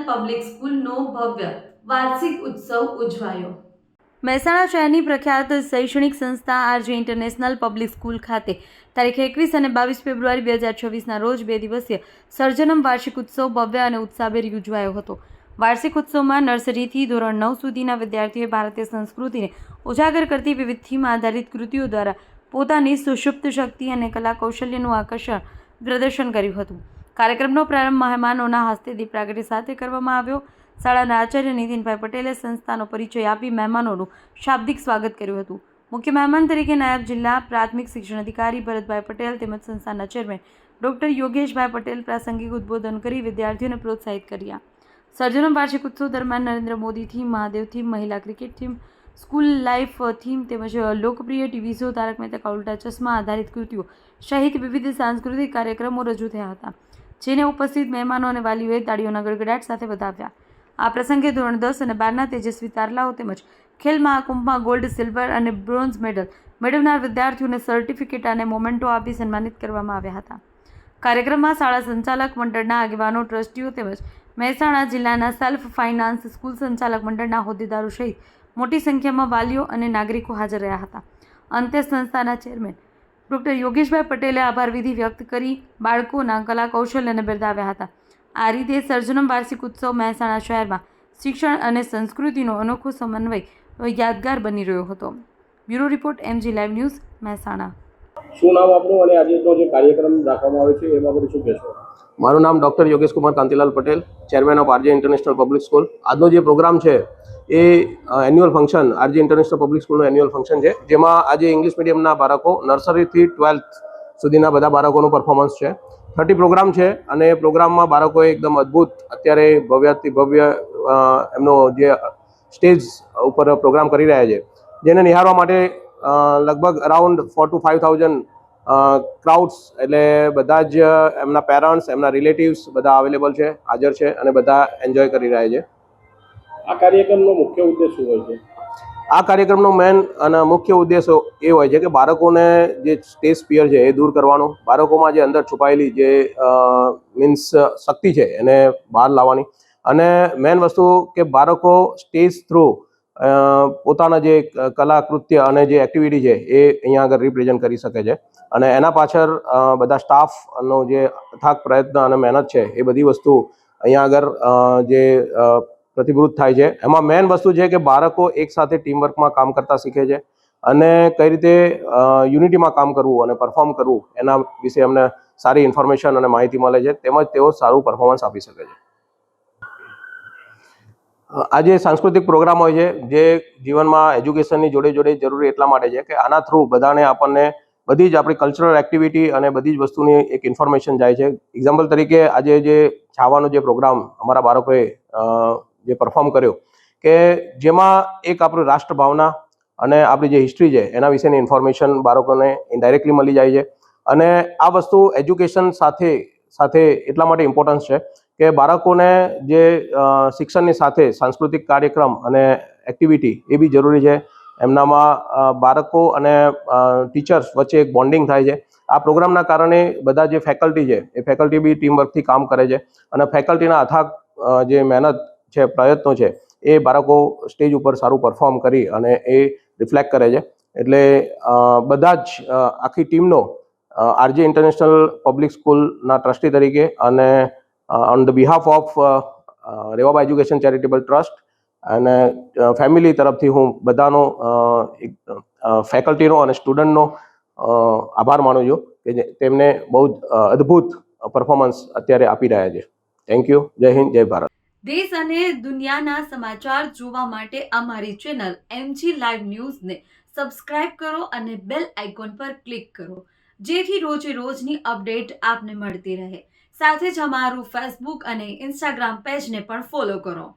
Public સ્કૂલનો ભવ્ય વાર્ષિક ઉત્સવ ઉજવાયો। મહેસાણા શહેરની પ્રખ્યાત શૈક્ષણિક સંસ્થા આરજે ઇન્ટરનેશનલ પબ્લિક સ્કૂલ ખાતે તારીખ 21 અને 22 ફેબ્રુઆરી 2026ના રોજ 2 દિવસીય સર્જનમ વાર્ષિક ઉત્સવ ભવ્ય અને ઉત્સાહભેર યોજાયો હતો। વાર્ષિક ઉત્સવમાં નર્સરીથી ધોરણ 9 સુધીના વિદ્યાર્થીઓએ ભારતીય સંસ્કૃતિને ઉજાગર કરતી વિવિધ થીમ આધારિત કૃતિઓ દ્વારા પોતાની સુષુપ્ત શક્તિ અને કલા કૌશલ્યનું આકર્ષણ પ્રદર્શન કર્યું હતું। કાર્યક્રમનો પ્રારંભ મહેમાનોના હસ્તે દીપ પ્રાગટ્ય સાથે કરવામાં આવ્યો। શાળાના આચાર્ય નીતિનભાઈ પટેલે સંસ્થાનો પરિચય આપી મહેમાનોનું શાબ્દિક સ્વાગત કર્યું હતું। મુખ્ય મહેમાન તરીકે નાયબ જિલ્લા પ્રાથમિક શિક્ષણ અધિકારી ભરતભાઈ પટેલ તેમજ સંસ્થાના ચેરમેન ડોક્ટર યોગેશભાઈ પટેલ પ્રાસંગિક ઉદ્બોધન કરી વિદ્યાર્થીઓને પ્રોત્સાહિત કર્યા। સર્જનમ વાર્ષિક ઉત્સવ દરમિયાન નરેન્દ્ર મોદી થીમ, મહાદેવ થીમ, મહિલા cricket theme, school life theme તેમજ લોકપ્રિય ટીવી શો તારક મહેતા કા ઉલ્ટા ચશ્મા આધારિત કૃતિઓ સહિત વિવિધ સાંસ્કૃતિક કાર્યક્રમો રજૂ થયા હતા, જેને ઉપસ્થિત મહેમાનો અને વાલીઓએ તાળીઓના ગડગડાટ સાથે વધાવ્યા। આ પ્રસંગે ધોરણ 10 અને 12ના તેજસ્વી તારલાઓ તેમજ ખેલ મહાકુંભમાં ગોલ્ડ, સિલ્વર અને બ્રોન્ઝ મેડલ મેળવનાર વિદ્યાર્થીઓને સર્ટિફિકેટ અને મોમેન્ટો આપી સન્માનિત કરવામાં આવ્યા હતા। કાર્યક્રમમાં શાળા સંચાલક મંડળના આગેવાનો, ટ્રસ્ટીઓ તેમજ મહેસાણા જિલ્લાના સેલ્ફ ફાઇનાન્સ સ્કૂલ સંચાલક મંડળના હોદ્દેદારો સહિત મોટી સંખ્યામાં વાલીઓ અને નાગરિકો હાજર રહ્યા હતા। અંતે સંસ્થાના ચેરમેન ડોક્ટર યોગેશભાઈ પટેલે આભાર વિધિ વ્યક્ત કરી બાળકોના કલા કૌશલ્યને બિરદાવ્યા હતા। આ રીતે સર્જનમ વાર્ષિક ઉત્સવ મહેસાણા શહેરમાં શિક્ષણ અને સંસ્કૃતિનો અનોખો સમન્વય યાદગાર બની રહ્યો હતો। Bureau report MG live news Mehsana. શું નામ આપનું અને આજનો જે કાર્યક્રમ રાખવામાં આવે છે એ બાબતે શું કહેશો? મારું નામ doctor Yogesh Kumar Kantilal Patel, chairman of RJ international public school. આજનો જે પ્રોગ્રામ છે એ annual function, RJ international public સ્કૂલનું એન્યુઅલ ફંક્શન છે, જેમાં આજે ઇંગ્લિશ મીડિયમના બાળકો નર્સરીથી 12th સુધીના બધા બાળકોનું પરફોર્મન્સ છે। 30 પ્રોગ્રામ છે અને એ પ્રોગ્રામમાં બાળકોએ એકદમ અદ્ભુત અત્યારે ભવ્યથી ભવ્ય એમનો જે સ્ટેજ ઉપર પ્રોગ્રામ કરી રહ્યા છે, જેને નિહાળવા માટે લગભગ અરાઉન્ડ 4,000 to 5,000 ક્રાઉડ્સ એટલે બધા જ એમના પેરેન્ટ્સ, એમના રિલેટિવ્સ બધા અવેલેબલ છે, હાજર છે અને બધા એન્જોય કરી રહ્યા છે। આ કાર્યક્રમનો મુખ્ય ઉદ્દેશ શું હોય છે? આ કાર્યક્રમનો મેન અને મુખ્ય ઉદ્દેશ એ હોય છે કે બાળકોને જે સ્ટેજ ફિયર છે એ દૂર કરવાનો, બાળકોમાં જે અંદર છુપાયેલી જે મીન્સ શક્તિ છે એને બહાર લાવવાની, અને મેન વસ્તુ કે બાળકો સ્ટેજ થ્રુ પોતાના જે કલા કૃત્ય અને જે એક્ટિવિટી છે એ અહીંયા આગળ રિપ્રેઝન્ટ કરી શકે છે, અને એના પાછળ બધા સ્ટાફનો જે અથાગ પ્રયત્ન અને મહેનત છે એ બધી વસ્તુ અહીંયા આગળ જે પ્રતિભૂત થાય છે। એમાં મેન વસ્તુ છે કે બાળકો એકસાથે ટીમવર્કમાં કામ કરતા શીખે છે અને કઈ રીતે યુનિટીમાં કામ કરવું અને પરફોર્મ કરવું એના વિશે અમને સારી ઇન્ફોર્મેશન અને માહિતી મળે છે, તેમજ તેઓ સારું પરફોર્મન્સ આપી શકે છે। આ જે સાંસ્કૃતિક પ્રોગ્રામ હોય છે જે જીવનમાં એજ્યુકેશનની જોડે જોડે જરૂરી એટલા માટે છે કે આના થ્રુ બધાને આપણને બધી જ આપણી કલ્ચરલ એક્ટિવિટી અને બધી જ વસ્તુની એક ઇન્ફોર્મેશન જાય છે। એક્ઝામ્પલ તરીકે આજે જે છાવાનો જે પ્રોગ્રામ અમારા બાળકોએ જે પરફોર્મ કર્યો કે જેમાં એક આપણી રાષ્ટ્રભાવના અને આપણી જે હિસ્ટ્રી છે એના વિશેની ઇન્ફોર્મેશન બાળકોને ઇનડાયરેક્ટલી મળી જાય છે, અને આ વસ્તુ એજ્યુકેશન સાથે સાથે એટલા માટે ઇમ્પોર્ટન્સ છે કે બાળકોને જે શિક્ષણની સાથે સાંસ્કૃતિક કાર્યક્રમ અને એક્ટિવિટી એ બી જરૂરી છે। એમનામાં બાળકો અને ટીચર્સ વચ્ચે એક બોન્ડિંગ થાય છે। આ પ્રોગ્રામના કારણે બધા જે ફેકલ્ટી છે એ ફેકલ્ટી બી ટીમવર્કથી કામ કરે છે, અને ફેકલ્ટીના અથાગ જે મહેનત છે, પ્રયત્નો છે એ બાળકો સ્ટેજ ઉપર સારું પરફોર્મ કરી અને એ રિફ્લેક્ટ કરે છે। એટલે બધા જ આખી ટીમનો આરજે ઇન્ટરનેશનલ પબ્લિક સ્કૂલના ટ્રસ્ટી તરીકે અને on the behalf of Revaba education charitable trust અને ફેમિલી તરફથી હું બધાનો ફેકલ્ટીનો અને સ્ટુડન્ટનો આભાર માનું છું કે તેમને બહુ જ અદ્ભુત પરફોર્મન્સ અત્યારે આપી રહ્યા છે। Thank you. જય હિન્દ, જય ભારત। દેશ અને દુનિયાના સમાચાર જોવા માટે અમારી ચેનલ MG લાઈવ ન્યૂઝને સબસ્ક્રાઇબ કરો અને બેલ આઇકોન પર ક્લિક કરો, જેથી રોજે રોજની અપડેટ આપને મળતી રહે। સાથે જ અમારું ફેસબુક અને ઇન્સ્ટાગ્રામ પેજને પણ ફોલો કરો।